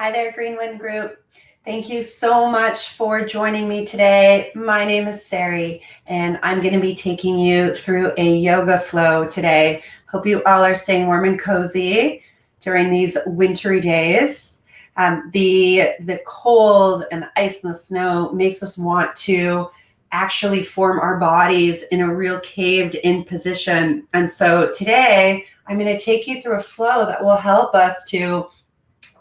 Hi there, Greenwin group. Thank you so much for joining me today. My name is Sari, and I'm going to be taking you through a yoga flow today. Hope you all are staying warm and cozy during these wintry days. The cold and the ice and the snow makes us want to actually form our bodies in a real caved in position. And so today I'm going to take you through a flow that will help us to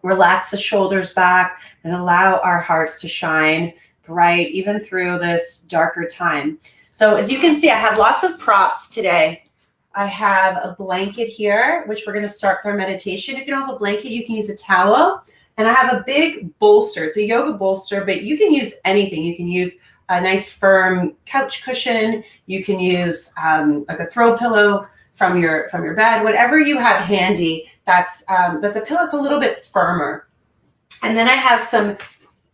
relax the shoulders back and allow our hearts to shine bright even through this darker time. So as you can see, I have lots of props today. I have a blanket here, which we're going to start with our meditation. If you don't have a blanket, you can use a towel. And I have a big bolster. It's a yoga bolster, but you can use anything. You can use a nice firm couch cushion. You can use like a throw pillow from your bed, whatever you have handy. That's a pillow that's a little bit firmer. And then I have some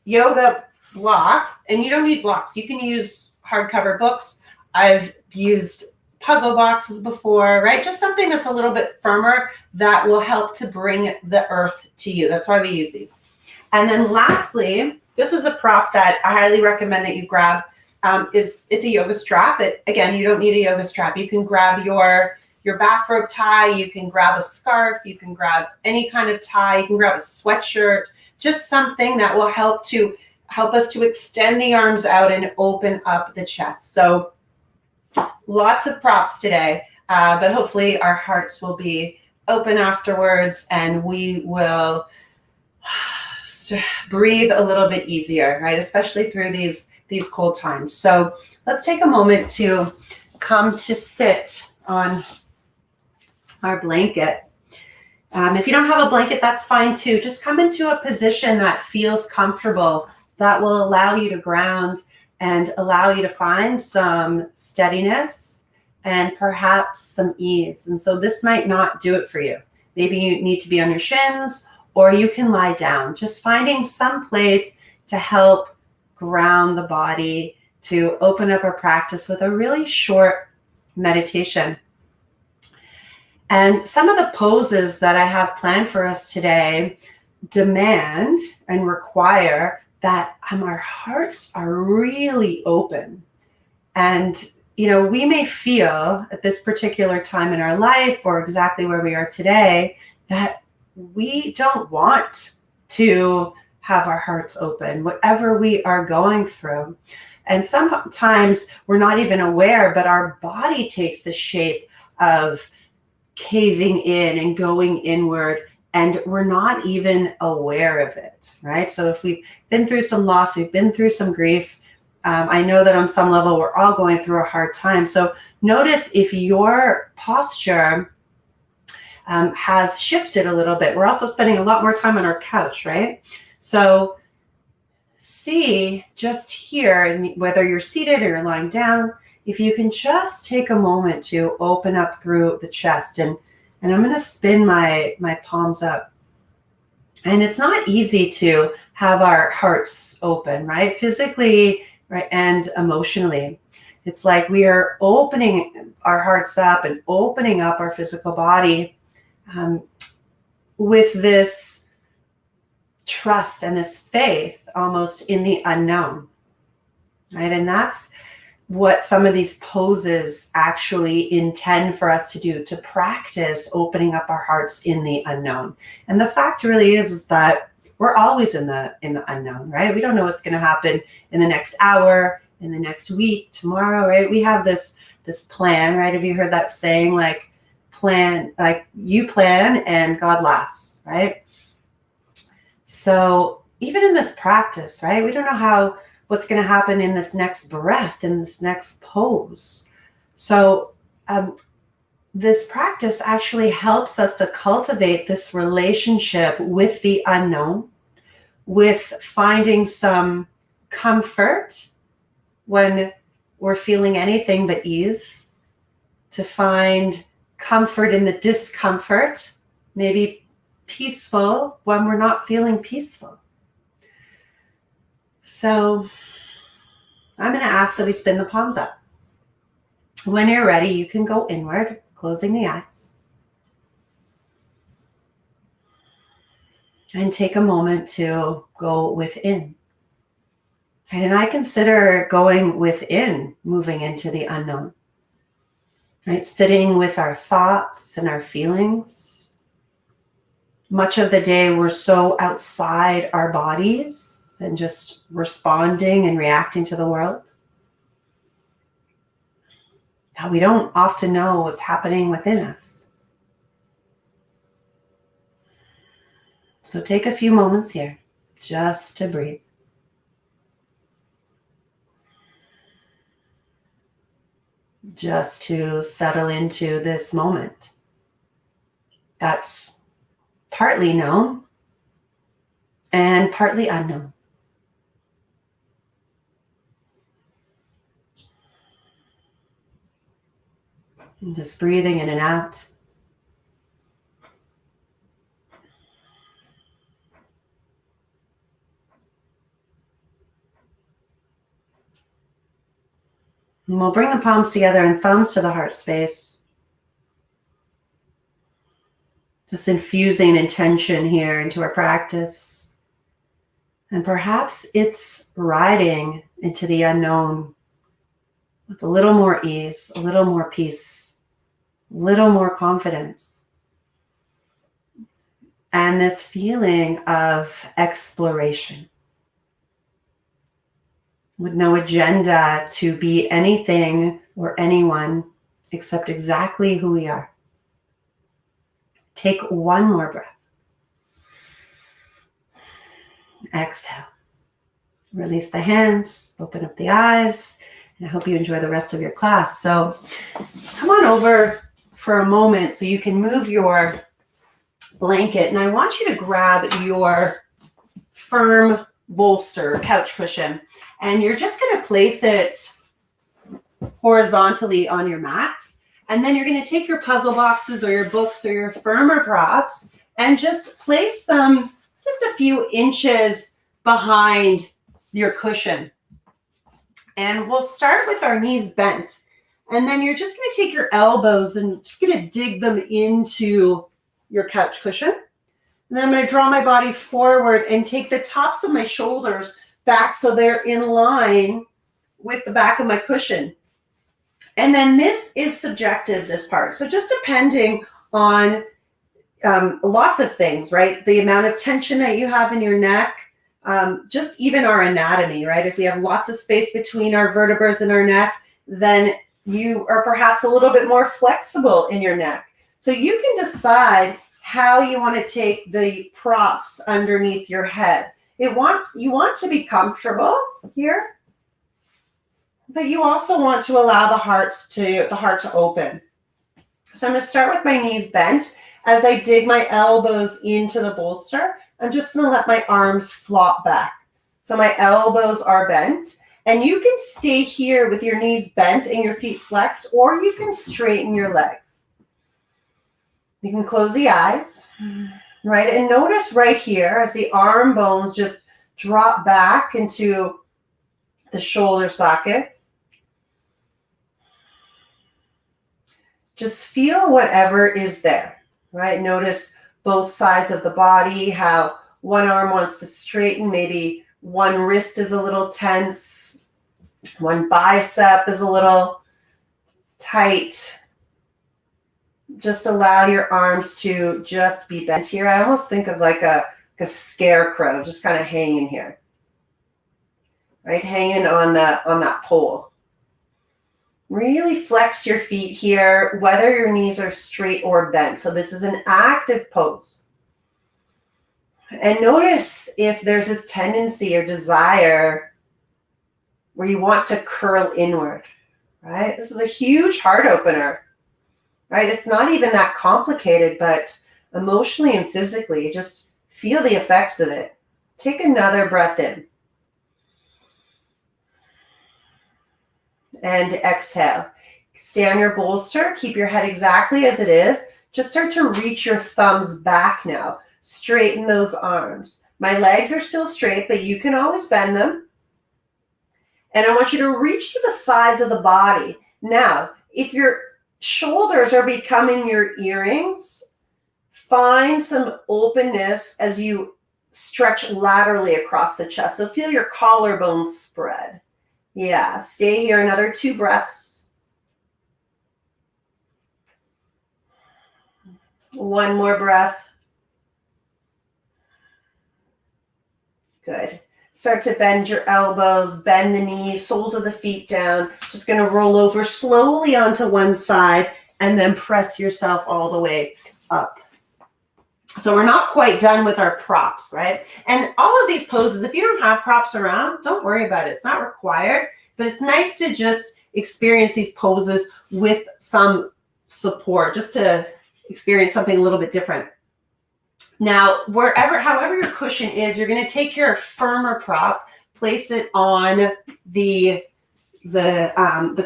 yoga blocks, and you don't need blocks. You can use hardcover books. I've used puzzle boxes before, right? Just something that's a little bit firmer that will help to bring the earth to you. That's why we use these. And then lastly, this is a prop that I highly recommend that you grab. It's a yoga strap. Again, you don't need a yoga strap. You can grab your bathrobe tie, you can grab a scarf, you can grab any kind of tie, you can grab a sweatshirt, just something that will help us to extend the arms out and open up the chest. So lots of props today, but hopefully our hearts will be open afterwards and we will breathe a little bit easier, right? Especially through these cold times. So let's take a moment to come to sit on our blanket. If you don't have a blanket, that's fine too. Just come into a position that feels comfortable, that will allow you to ground and allow you to find some steadiness and perhaps some ease. And so this might not do it for you. Maybe you need to be on your shins, or you can lie down. Just finding some place to help ground the body, to open up our practice with a really short meditation. And some of the poses that I have planned for us today demand and require that our hearts are really open. And, we may feel at this particular time in our life, or exactly where we are today, that we don't want to have our hearts open, whatever we are going through. And sometimes we're not even aware, but our body takes the shape of caving in and going inward, and we're not even aware of it, right? So if we've been through some loss, we've been through some grief, I know that on some level we're all going through a hard time. So notice if your posture has shifted a little bit. We're also spending a lot more time on our couch, right? So see just here, and whether you're seated or you're lying down, if you can just take a moment to open up through the chest, and I'm going to spin my palms up. And it's not easy to have our hearts open, right? Physically, right, and emotionally. It's like we are opening our hearts up and opening up our physical body with this trust and this faith almost in the unknown, right? And that's what some of these poses actually intend for us to do, to practice opening up our hearts in the unknown. And the fact really is that we're always in the unknown, right? We don't know what's going to happen in the next hour, in the next week, tomorrow, right? We have this plan, right? Have you heard that saying, like you plan and God laughs, right? So even in this practice, right, we don't know what's going to happen in this next breath, in this next pose. So this practice actually helps us to cultivate this relationship with the unknown, with finding some comfort when we're feeling anything but ease, to find comfort in the discomfort, maybe peaceful when we're not feeling peaceful. So I'm going to ask that we spin the palms up. When you're ready, you can go inward, closing the eyes. And take a moment to go within. And I consider going within, moving into the unknown. Right? Sitting with our thoughts and our feelings. Much of the day we're so outside our bodies and just responding and reacting to the world that we don't often know what's happening within us. So take a few moments here just to breathe. Just to settle into this moment that's partly known and partly unknown. And just breathing in and out. And we'll bring the palms together and thumbs to the heart space. Just infusing intention here into our practice. And perhaps it's riding into the unknown with a little more ease, a little more peace, a little more confidence. And this feeling of exploration with no agenda to be anything or anyone except exactly who we are. Take one more breath. Exhale. Release the hands, open up the eyes, and I hope you enjoy the rest of your class. So come on over for a moment so you can move your blanket, and I want you to grab your firm bolster, couch cushion, and you're just going to place it horizontally on your mat. And then you're going to take your puzzle boxes or your books or your firmer props and just place them just a few inches behind your cushion. And we'll start with our knees bent. And then you're just going to take your elbows and just going to dig them into your couch cushion. And then I'm going to draw my body forward and take the tops of my shoulders back so they're in line with the back of my cushion. And then this is subjective, this part. So just depending on lots of things, right? The amount of tension that you have in your neck, just even our anatomy, right? If we have lots of space between our vertebrae and our neck, then you are perhaps a little bit more flexible in your neck. So you can decide how you want to take the props underneath your head. You want to be comfortable here, but you also want to allow the heart to open. So I'm going to start with my knees bent. As I dig my elbows into the bolster, I'm just going to let my arms flop back. So my elbows are bent, and you can stay here with your knees bent and your feet flexed, or you can straighten your legs. You can close the eyes, right? And notice right here as the arm bones just drop back into the shoulder socket. Just feel whatever is there, right? Notice both sides of the body, how one arm wants to straighten, maybe one wrist is a little tense, one bicep is a little tight. Just allow your arms to just be bent here. I almost think of like a scarecrow, just kind of hanging here, right? Hanging on that pole. Really flex your feet here, whether your knees are straight or bent. So this is an active pose. And notice if there's this tendency or desire where you want to curl inward, right? This is a huge heart opener, right? It's not even that complicated, but emotionally and physically, just feel the effects of it. Take another breath in. And exhale. Stay on your bolster. Keep your head exactly as it is. Just start to reach your thumbs back now. Straighten those arms. My legs are still straight, but you can always bend them. And I want you to reach to the sides of the body. Now, if your shoulders are becoming your earrings, find some openness as you stretch laterally across the chest. So feel your collarbone spread. Yeah, stay here another 2 breaths. 1 more breath. Good. Start to bend your elbows, bend the knees, soles of the feet down. Just going to roll over slowly onto one side and then press yourself all the way up. So we're not quite done with our props, right? And all of these poses, if you don't have props around, don't worry about it. It's not required, but it's nice to just experience these poses with some support, just to experience something a little bit different. Now, however your cushion is, you're going to take your firmer prop, place it on the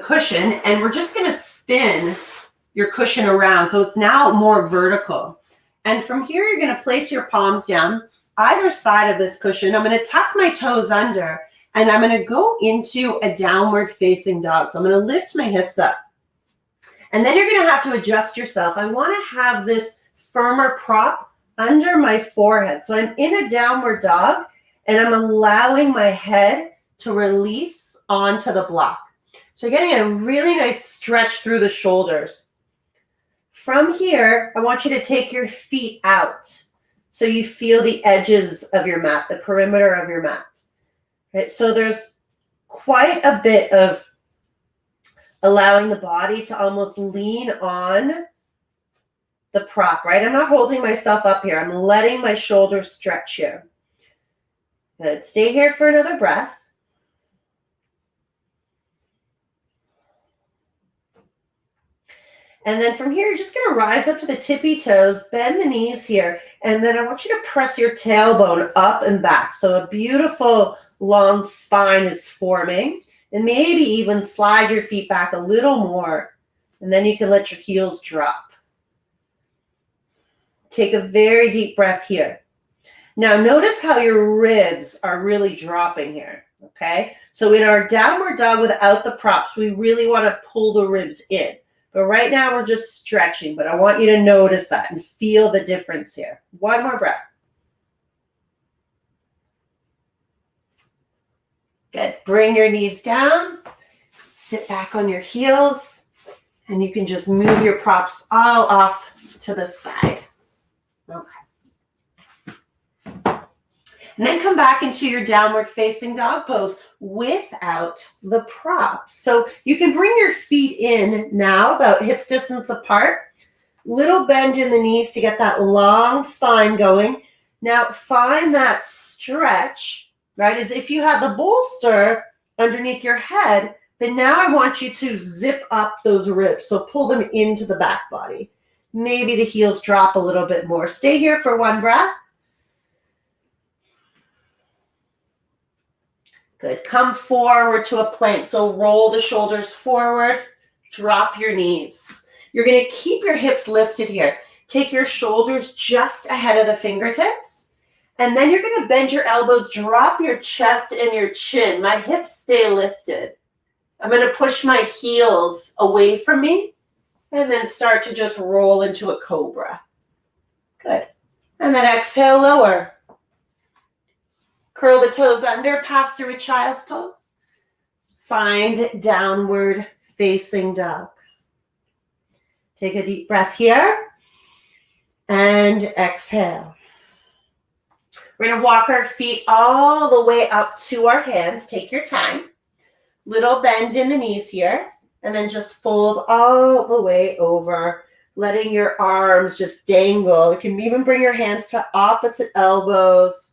cushion, and we're just going to spin your cushion around so it's now more vertical. And from here, you're going to place your palms down either side of this cushion. I'm going to tuck my toes under, and I'm going to go into a downward facing dog. So I'm going to lift my hips up. And then you're going to have to adjust yourself. I want to have this firmer prop under my forehead. So I'm in a downward dog, and I'm allowing my head to release onto the block. So getting a really nice stretch through the shoulders. From here, I want you to take your feet out so you feel the edges of your mat, the perimeter of your mat. Right? So there's quite a bit of allowing the body to almost lean on the prop, right? I'm not holding myself up here. I'm letting my shoulders stretch here. Good. Stay here for another breath. And then from here, you're just going to rise up to the tippy toes, bend the knees here, and then I want you to press your tailbone up and back. So a beautiful long spine is forming, and maybe even slide your feet back a little more, and then you can let your heels drop. Take a very deep breath here. Now notice how your ribs are really dropping here, okay? So in our downward dog without the props, we really want to pull the ribs in. But right now we're just stretching, but I want you to notice that and feel the difference here. 1 more breath. Good. Bring your knees down. Sit back on your heels, and you can just move your props all off to the side. Okay. And then come back into your downward facing dog pose without the props. So you can bring your feet in now about hips distance apart. Little bend in the knees to get that long spine going. Now find that stretch, right? As if you had the bolster underneath your head, but now I want you to zip up those ribs. So pull them into the back body. Maybe the heels drop a little bit more. Stay here for 1 breath. Good. Come forward to a plank. So roll the shoulders forward, drop your knees. You're going to keep your hips lifted here. Take your shoulders just ahead of the fingertips. And then you're going to bend your elbows, drop your chest and your chin. My hips stay lifted. I'm going to push my heels away from me and then start to just roll into a cobra. Good. And then exhale, lower. Curl the toes under, pass through a child's pose. Find downward facing dog. Take a deep breath here and exhale. We're going to walk our feet all the way up to our hands. Take your time. Little bend in the knees here, and then just fold all the way over, letting your arms just dangle. You can even bring your hands to opposite elbows.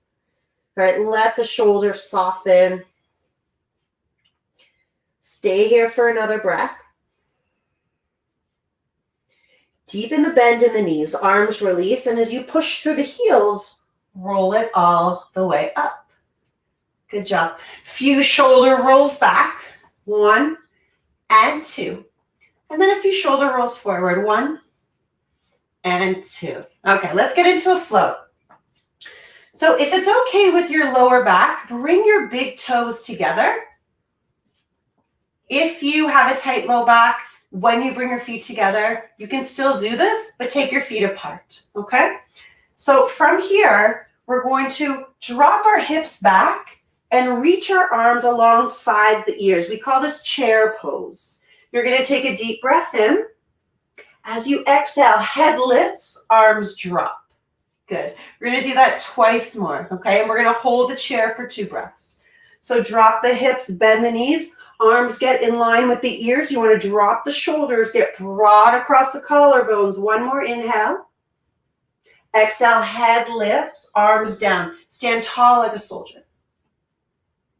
Right, let the shoulders soften. Stay here for another breath. Deepen the bend in the knees, arms release, and as you push through the heels, roll it all the way up. Good job. Few shoulder rolls back. 1 and 2. And then a few shoulder rolls forward. 1 and 2. Okay, let's get into a float. So if it's okay with your lower back, bring your big toes together. If you have a tight low back, when you bring your feet together, you can still do this, but take your feet apart, okay? So from here, we're going to drop our hips back and reach our arms alongside the ears. We call this chair pose. You're going to take a deep breath in. As you exhale, head lifts, arms drop. Good. We're going to do that twice more, okay? And we're going to hold the chair for 2 breaths. So drop the hips, bend the knees, arms get in line with the ears. You want to drop the shoulders, get broad across the collarbones. One more inhale. Exhale, head lifts, arms down. Stand tall like a soldier.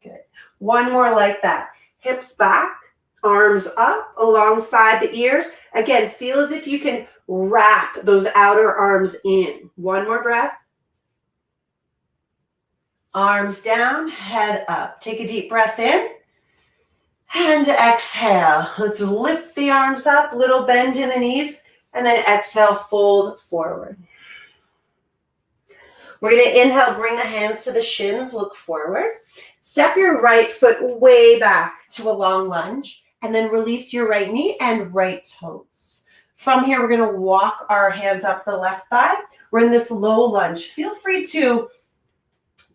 Good. One more like that. Hips back, arms up alongside the ears. Again, feel as if you can wrap those outer arms in. One more breath. Arms down, head up. Take a deep breath in and exhale. Let's lift the arms up, little bend in the knees, and then exhale, fold forward. We're going to inhale, bring the hands to the shins, look forward. Step your right foot way back to a long lunge, and then release your right knee and right toes. From here, we're going to walk our hands up the left thigh. We're in this low lunge. Feel free to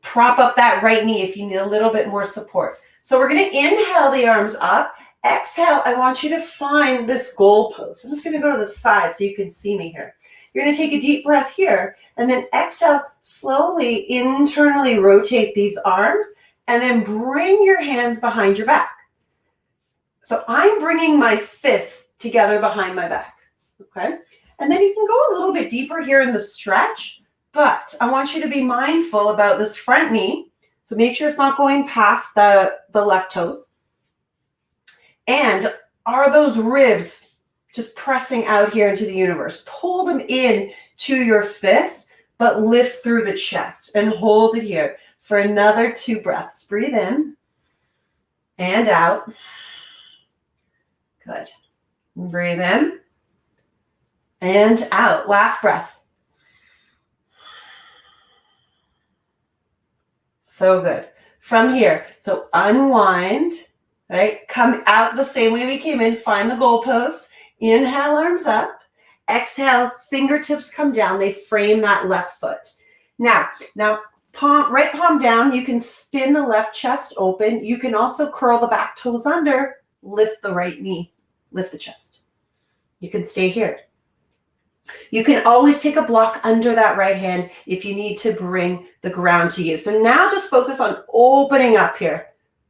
prop up that right knee if you need a little bit more support. So we're going to inhale the arms up. Exhale, I want you to find this goal pose. I'm just going to go to the side so you can see me here. You're going to take a deep breath here, and then exhale, slowly internally rotate these arms, and then bring your hands behind your back. So I'm bringing my fists together behind my back, okay? And then you can go a little bit deeper here in the stretch, but I want you to be mindful about this front knee. So make sure it's not going past the left toes. And are those ribs just pressing out here into the universe? Pull them in to your fists, but lift through the chest and hold it here for another 2 breaths. Breathe in and out. Good. Breathe in and out. Last breath. So good. From here, so unwind, right? Come out the same way we came in. Find the goal pose. Inhale, arms up. Exhale, fingertips come down. They frame that left foot. Now, right palm down. You can spin the left chest open. You can also curl the back toes under. Lift the right knee. Lift the chest. You can stay here. You can always take a block under that right hand if you need to bring the ground to you. So now just focus on opening up here.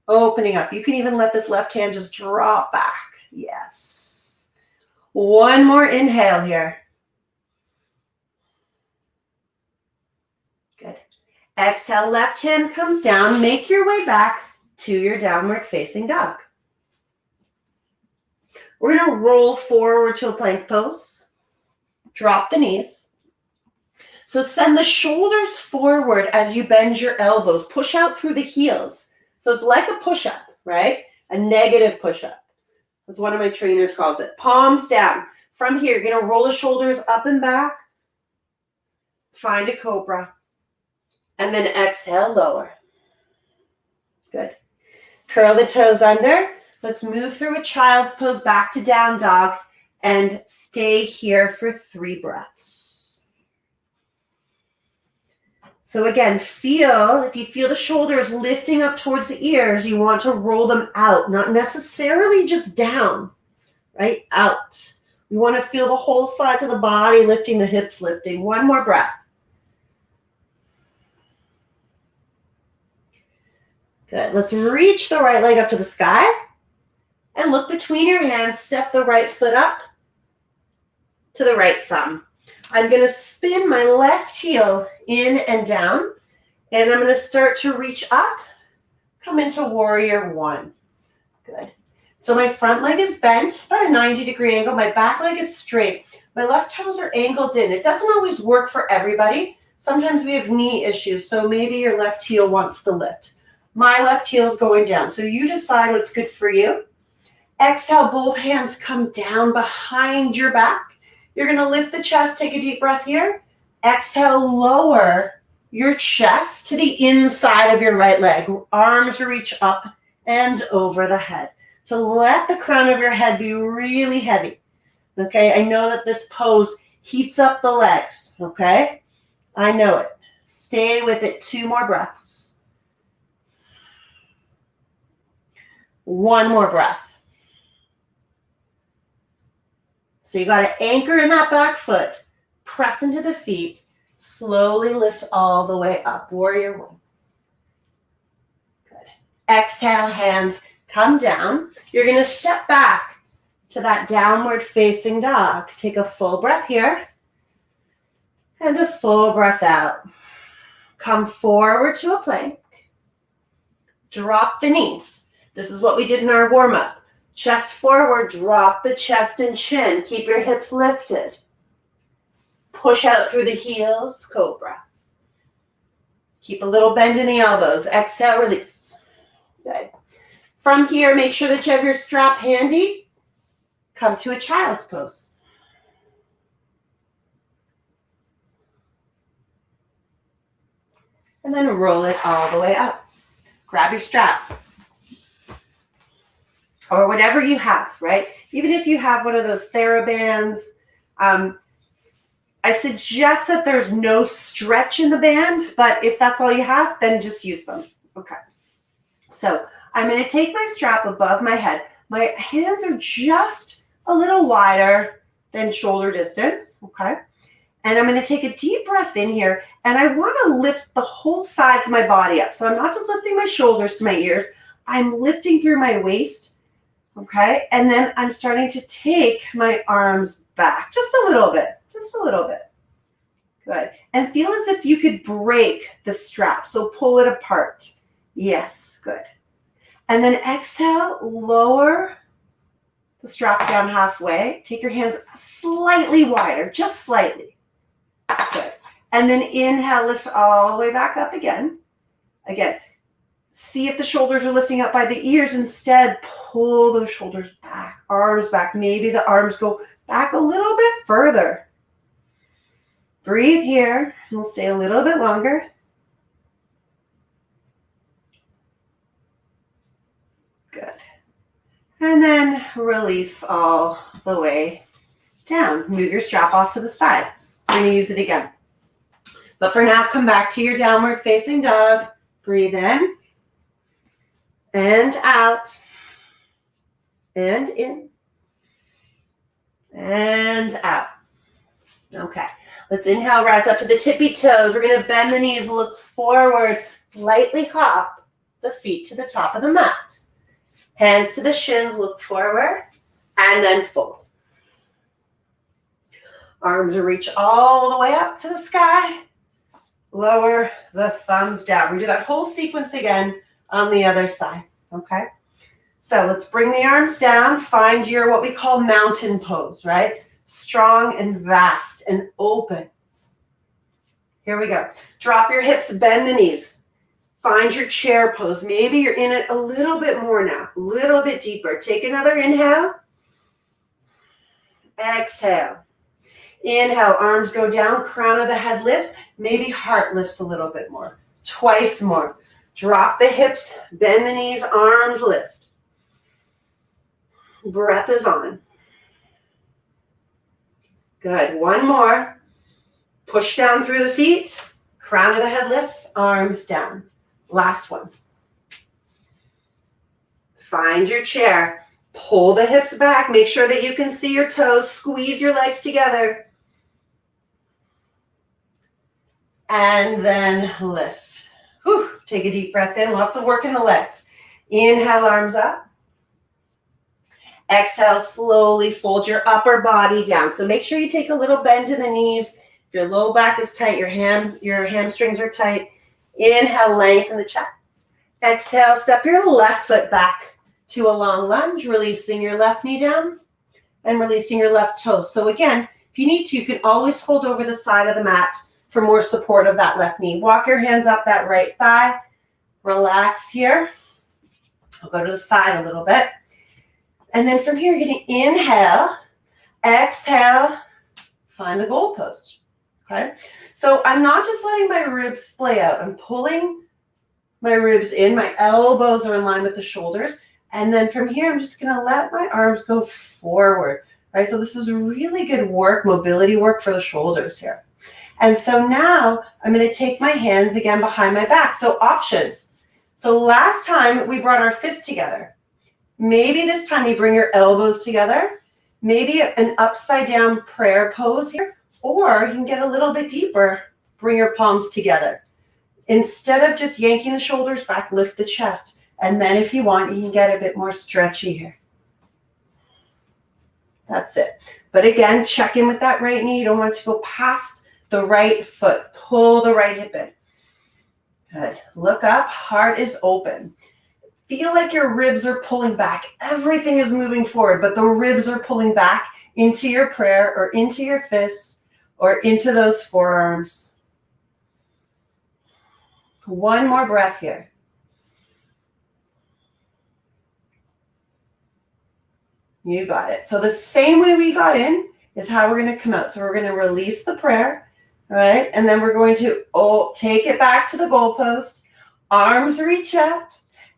Opening up. You can even let this left hand just drop back. Yes. One more inhale here. Good. Exhale, left hand comes down. Make your way back to your downward facing dog. We're going to roll forward to a plank pose. Drop the knees. So send the shoulders forward as you bend your elbows. Push out through the heels. So it's like a push-up, right? A negative push-up. That's one of my trainers calls it. Palms down. From here, you're going to roll the shoulders up and back. Find a cobra. And then exhale, lower. Good. Curl the toes under. Let's move through a child's pose back to down dog and stay here for 3 breaths. So again, if you feel the shoulders lifting up towards the ears, you want to roll them out, not necessarily just down, right? Out. We want to feel the whole side of the body lifting, the hips lifting. One more breath. Good. Let's reach the right leg up to the sky and look between your hands. Step the right foot up to the right thumb. I'm going to spin my left heel in and down, and I'm going to start to reach up, come into warrior 1. Good. So my front leg is bent, about a 90-degree angle. My back leg is straight. My left toes are angled in. It doesn't always work for everybody. Sometimes we have knee issues, so maybe your left heel wants to lift. My left heel is going down, so you decide what's good for you. Exhale, both hands come down behind your back. You're going to lift the chest. Take a deep breath here. Exhale, lower your chest to the inside of your right leg. Arms reach up and over the head. So let the crown of your head be really heavy. Okay, I know that this pose heats up the legs. Okay, I know it. Stay with it. 2 more breaths. 1 more breath. So you got to anchor in that back foot. Press into the feet. Slowly lift all the way up. Warrior 1. Good. Exhale, hands come down. You're going to step back to that downward facing dog. Take a full breath here. And a full breath out. Come forward to a plank. Drop the knees. This is what we did in our warm-up. Chest forward, drop the chest and chin. Keep your hips lifted. Push out through the heels, cobra. Keep a little bend in the elbows. Exhale, release. Good. From here, make sure that you have your strap handy. Come to a child's pose. And then roll it all the way up. Grab your strap. Or whatever you have, right? Even if you have one of those TheraBands, I suggest that there's no stretch in the band, but if that's all you have, then just use them. Okay. So I'm going to take my strap above my head. My hands are just a little wider than shoulder distance, okay? And I'm going to take a deep breath in here, and I want to lift the whole sides of my body up. So I'm not just lifting my shoulders to my ears. I'm lifting through my waist, okay? And then I'm starting to take my arms back just a little bit, just a little bit. Good. And feel as if you could break the strap. So pull it apart. Yes, good. And then exhale, lower the strap down halfway. Take your hands slightly wider, just slightly. Good. And then inhale, lift all the way back up again. Again, see if the shoulders are lifting up by the ears. Instead, pull those shoulders back, arms back. Maybe the arms go back a little bit further. Breathe here. We'll stay a little bit longer. Good. And then release all the way down. Move your strap off to the side. We're going to use it again. But for now, come back to your downward facing dog. Breathe in. And out. And in. And out. Okay. Let's inhale, rise up to the tippy toes. We're going to bend the knees, look forward, lightly hop the feet to the top of the mat. Hands to the shins, look forward, and then fold. Arms reach all the way up to the sky. Lower the thumbs down. We do that whole sequence again on the other side, okay? So let's bring the arms down. Find your what we call mountain pose, right? Strong and vast and open. Here we go. Drop your hips, bend the knees. Find your chair pose. Maybe you're in it a little bit more now, a little bit deeper. Take another inhale. Exhale. Inhale, arms go down, crown of the head lifts. Maybe heart lifts a little bit more. Twice more. Drop the hips, bend the knees, arms lift. Breath is on. Good. One more. Push down through the feet. Crown of the head lifts, arms down. Last one. Find your chair. Pull the hips back. Make sure that you can see your toes. Squeeze your legs together. And then lift. Whew. Take a deep breath in. Lots of work in the legs. Inhale, arms up. Exhale, slowly fold your upper body down. So make sure you take a little bend in the knees. If your low back is tight, your hamstrings are tight. Inhale, lengthen the chest. Exhale, step your left foot back to a long lunge, releasing your left knee down and releasing your left toe. So again, if you need to, you can always fold over the side of the mat for more support of that left knee. Walk your hands up that right thigh. Relax here. I'll go to the side a little bit. And then from here, you're going to inhale, exhale, find the goalpost. Okay? So I'm not just letting my ribs splay out. I'm pulling my ribs in. My elbows are in line with the shoulders. And then from here, I'm just going to let my arms go forward. Right? So this is really good work, mobility work for the shoulders here. And so now I'm going to take my hands again behind my back. So options. So last time we brought our fists together. Maybe this time you bring your elbows together. Maybe an upside down prayer pose here. Or you can get a little bit deeper. Bring your palms together. Instead of just yanking the shoulders back, lift the chest. And then if you want, you can get a bit more stretchy here. That's it. But again, check in with that right knee. You don't want it to go past the right foot. Pull the right hip in. Good. Look up. Heart is open. Feel like your ribs are pulling back. Everything is moving forward, but the ribs are pulling back into your prayer or into your fists or into those forearms. One more breath here. You got it. So the same way we got in is how we're going to come out. So we're going to release the prayer, all right? And then we're going to take it back to the goalpost. Arms reach up.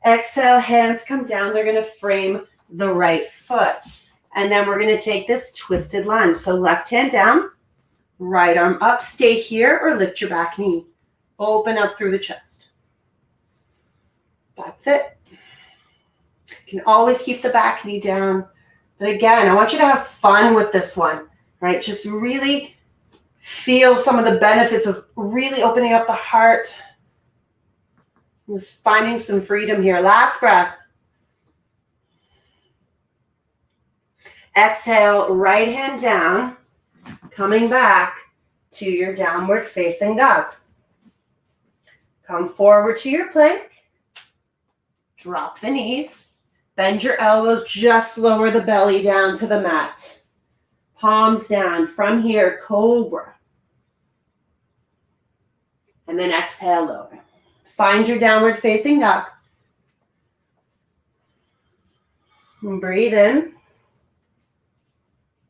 Exhale, hands come down. They're going to frame the right foot. And then we're going to take this twisted lunge. So left hand down, right arm up. Stay here or lift your back knee. Open up through the chest. That's it. You can always keep the back knee down. But again, I want you to have fun with this one, right? Just really feel some of the benefits of really opening up the heart. Just finding some freedom here. Last breath. Exhale, right hand down, coming back to your downward facing dog. Come forward to your plank. Drop the knees. Bend your elbows, just lower the belly down to the mat. Palms down. From here, cobra. And then exhale, lower. Find your downward facing dog. And breathe in.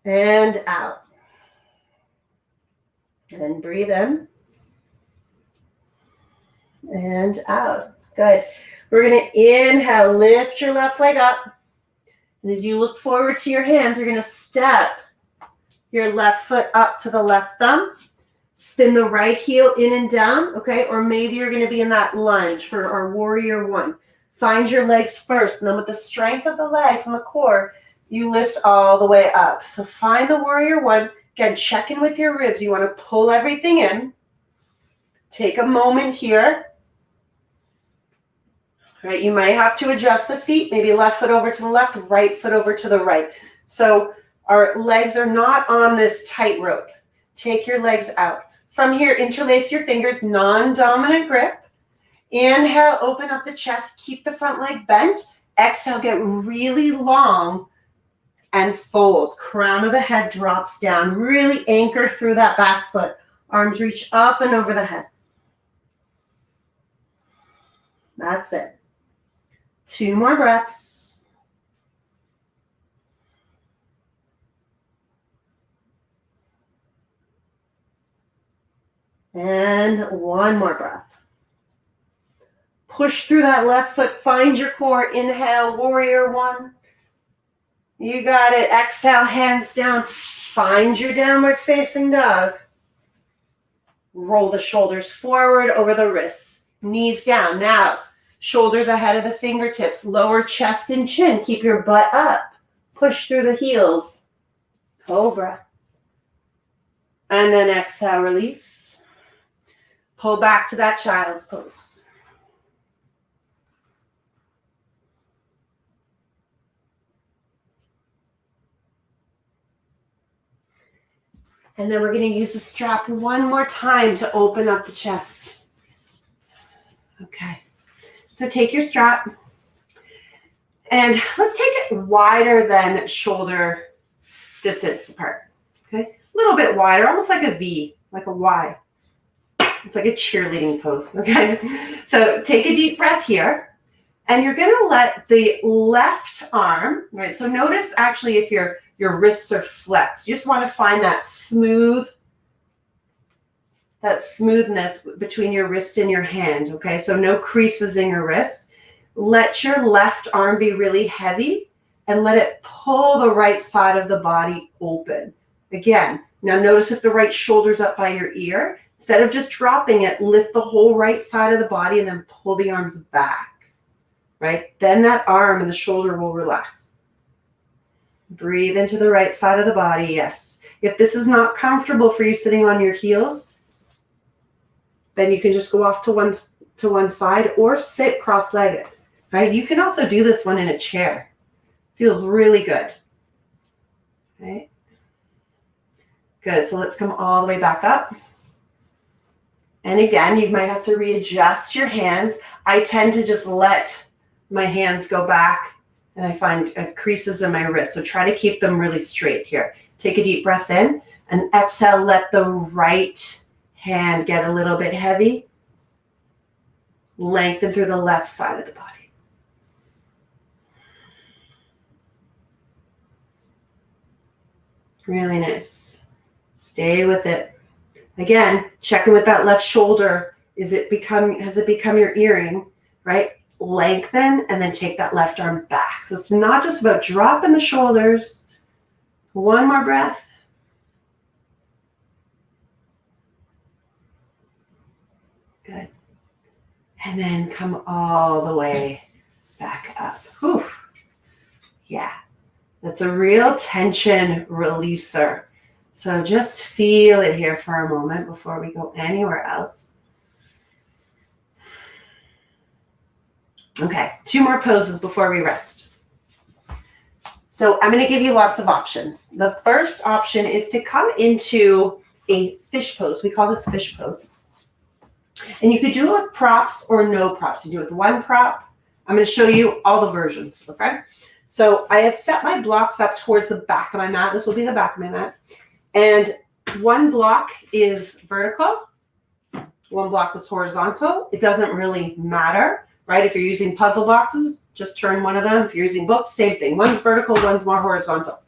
And out. And breathe in. And out. Good. We're going to inhale, lift your left leg up. And as you look forward to your hands, you're going to step your left foot up to the left thumb. Spin the right heel in and down, okay? Or maybe you're going to be in that lunge for our warrior one. Find your legs first. And then with the strength of the legs and the core, you lift all the way up. So find the warrior one. Again, check in with your ribs. You want to pull everything in. Take a moment here. Right, you might have to adjust the feet, maybe left foot over to the left, right foot over to the right. So our legs are not on this tightrope. Take your legs out. From here, interlace your fingers, non-dominant grip. Inhale, open up the chest, keep the front leg bent. Exhale, get really long and fold. Crown of the head drops down. Really anchor through that back foot. Arms reach up and over the head. That's it. 2 more breaths. And 1 more breath. Push through that left foot. Find your core. Inhale, warrior one. You got it. Exhale, hands down. Find your downward facing dog. Roll the shoulders forward over the wrists. Knees down. Now, shoulders ahead of the fingertips. Lower chest and chin. Keep your butt up. Push through the heels. Cobra. And then exhale, release. Pull back to that child's pose. And then we're going to use the strap one more time to open up the chest. Okay. So take your strap and let's take it wider than shoulder distance apart. Okay. A little bit wider, almost like a V, like a Y. It's like a cheerleading pose. Okay. So take a deep breath here. And you're going to let the left arm, right? So notice actually if your wrists are flexed. You just want to find that smoothness between your wrist and your hand, okay? So no creases in your wrist. Let your left arm be really heavy and let it pull the right side of the body open. Again, Now notice if the right shoulder's up by your ear. Instead of just dropping it, lift the whole right side of the body and then pull the arms back, right? Then that arm and the shoulder will relax. Breathe into the right side of the body, yes. If this is not comfortable for you sitting on your heels, then you can just go off to one side or sit cross-legged, right? You can also do this one in a chair. Feels really good, right? Good, so let's come all the way back up. And again, you might have to readjust your hands. I tend to just let my hands go back and I find I have creases in my wrist. So try to keep them really straight here. Take a deep breath in and exhale, let the right hand get a little bit heavy. Lengthen through the left side of the body. Really nice. Stay with it. Again, checking with that left shoulder. Has it become your earring, right? Lengthen and then take that left arm back. So it's not just about dropping the shoulders. One more breath. Good. And then come all the way back up. Whew. Yeah. That's a real tension releaser. So just feel it here for a moment before we go anywhere else. Okay, 2 more poses before we rest. So I'm going to give you lots of options. The first option is to come into a fish pose. We call this fish pose. And you could do it with props or no props. You do it with one prop. I'm going to show you all the versions, okay? So I have set my blocks up towards the back of my mat. This will be the back of my mat. And one block is vertical. One block is horizontal. It doesn't really matter, right? If you're using puzzle boxes, just turn one of them. If you're using books, same thing. One's vertical, one's more horizontal.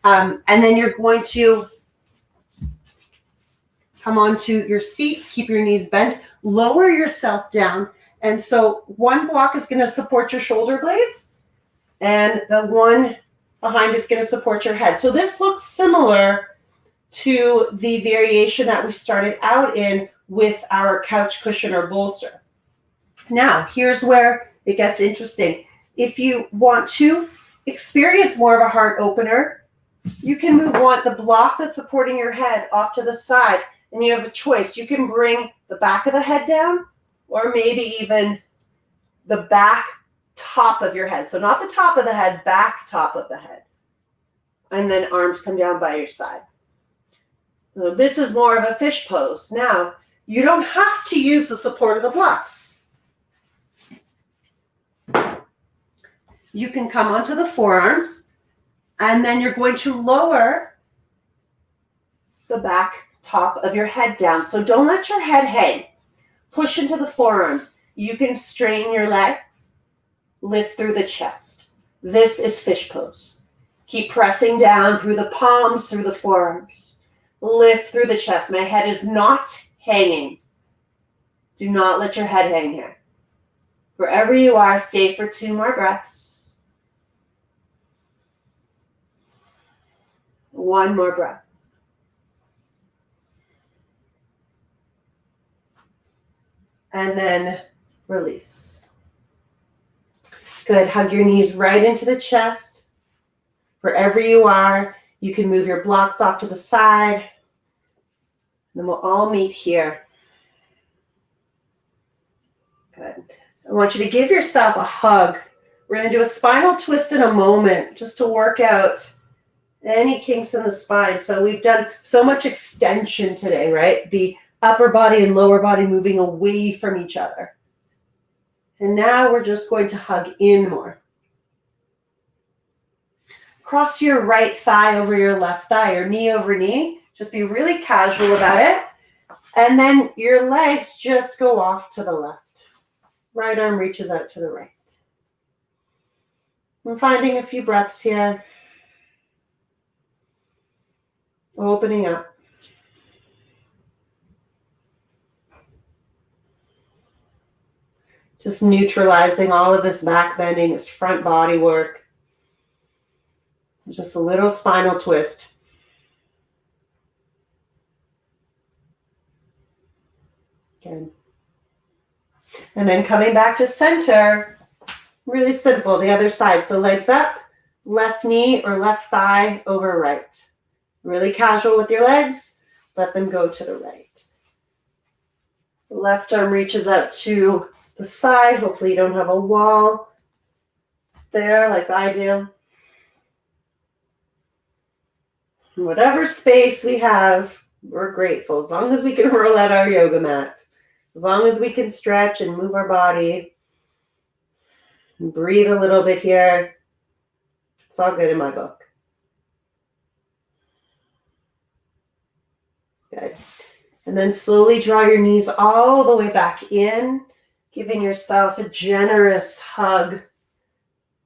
And then you're going to come onto your seat, keep your knees bent, lower yourself down. And so one block is going to support your shoulder blades, and the one behind it's going to support your head. So this looks similar to the variation that we started out in with our couch cushion or bolster. Now, here's where it gets interesting. If you want to experience more of a heart opener, you can move the block that's supporting your head off to the side, and you have a choice. You can bring the back of the head down, or maybe even the back top of your head. So not the top of the head, back top of the head. And then arms come down by your side. So this is more of a fish pose. Now, you don't have to use the support of the blocks. You can come onto the forearms, and then you're going to lower the back top of your head down. So don't let your head hang. Push into the forearms. You can straighten your legs, lift through the chest. This is fish pose. Keep pressing down through the palms, through the forearms. Lift through the chest. My head is not hanging. Do not let your head hang here. Wherever you are, stay for 2 more breaths. 1 more breath. And then release. Good. Hug your knees right into the chest. Wherever you are, you can move your blocks off to the side. Then we'll all meet here. Good. I want you to give yourself a hug. We're going to do a spinal twist in a moment just to work out any kinks in the spine. So we've done so much extension today, right? The upper body and lower body moving away from each other. And now we're just going to hug in more. Cross your right thigh over your left thigh, or knee over knee. Just be really casual about it. And then your legs just go off to the left. Right arm reaches out to the right. I'm finding a few breaths here. Opening up. Just neutralizing all of this back bending, this front body work. Just a little spinal twist. Good. And then coming back to center, really simple, the other side. So legs up, left knee or left thigh over right. Really casual with your legs, let them go to the right. The left arm reaches out to the side. Hopefully you don't have a wall there like I do. Whatever space we have, we're grateful. As long as we can roll out our yoga mat. As long as we can stretch and move our body. And breathe a little bit here. It's all good in my book. Good. And then slowly draw your knees all the way back in, giving yourself a generous hug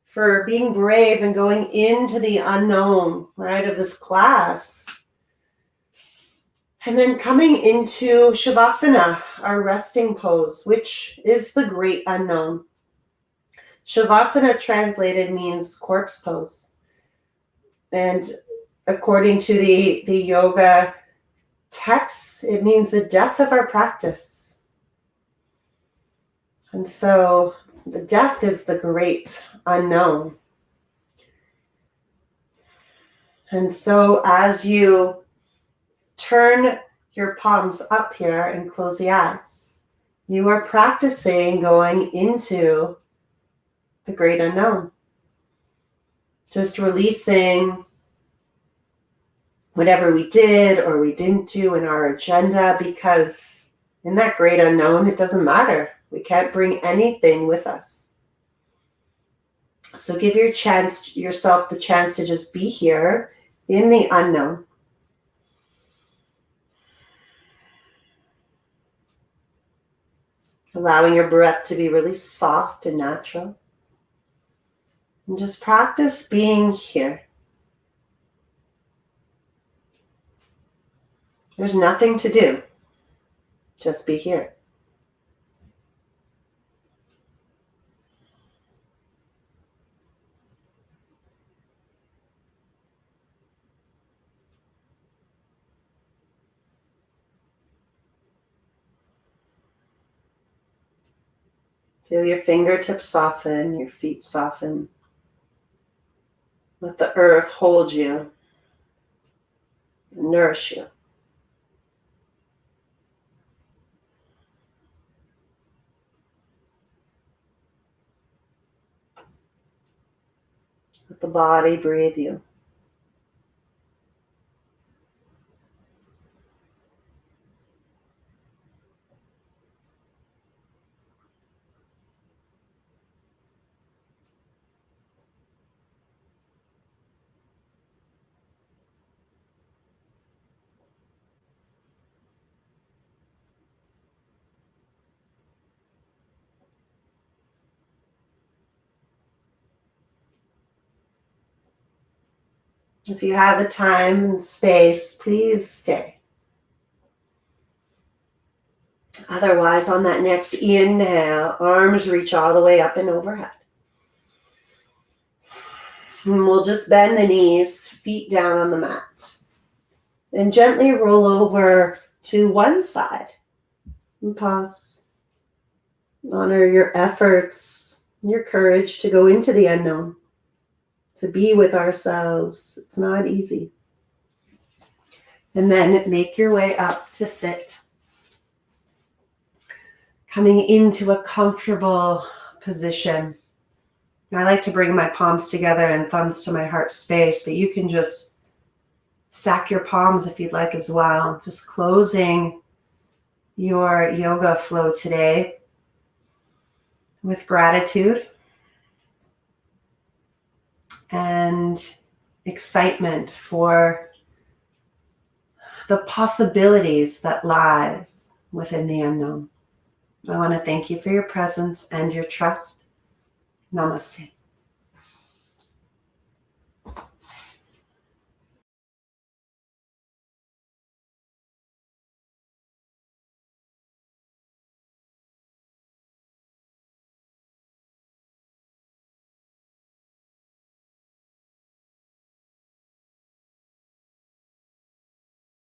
for being brave and going into the unknown, right, of this class. And then coming into Shavasana, our resting pose, which is the great unknown. Shavasana translated means corpse pose. And according to the yoga texts, it means the death of our practice. And so the death is the great unknown. And so as you turn your palms up here and close the eyes, you are practicing going into the great unknown. Just releasing whatever we did or we didn't do in our agenda, because in that great unknown, it doesn't matter. We can't bring anything with us. So give yourself the chance to just be here in the unknown. Allowing your breath to be really soft and natural. And just practice being here. There's nothing to do. Just be here. Feel your fingertips soften, your feet soften. Let the earth hold you and nourish you. Let the body breathe you. If you have the time and space, please stay. Otherwise, on that next inhale, arms reach all the way up and overhead. And we'll just bend the knees, feet down on the mat. And gently roll over to one side. And pause. Honor your efforts, your courage to go into the unknown. To be with ourselves. It's not easy. And then make your way up to sit. Coming into a comfortable position. I like to bring my palms together and thumbs to my heart space, but you can just stack your palms if you'd like as well. Just closing your yoga flow today with gratitude and excitement for the possibilities that lies within the unknown. I want to thank you for your presence and your trust. Namaste.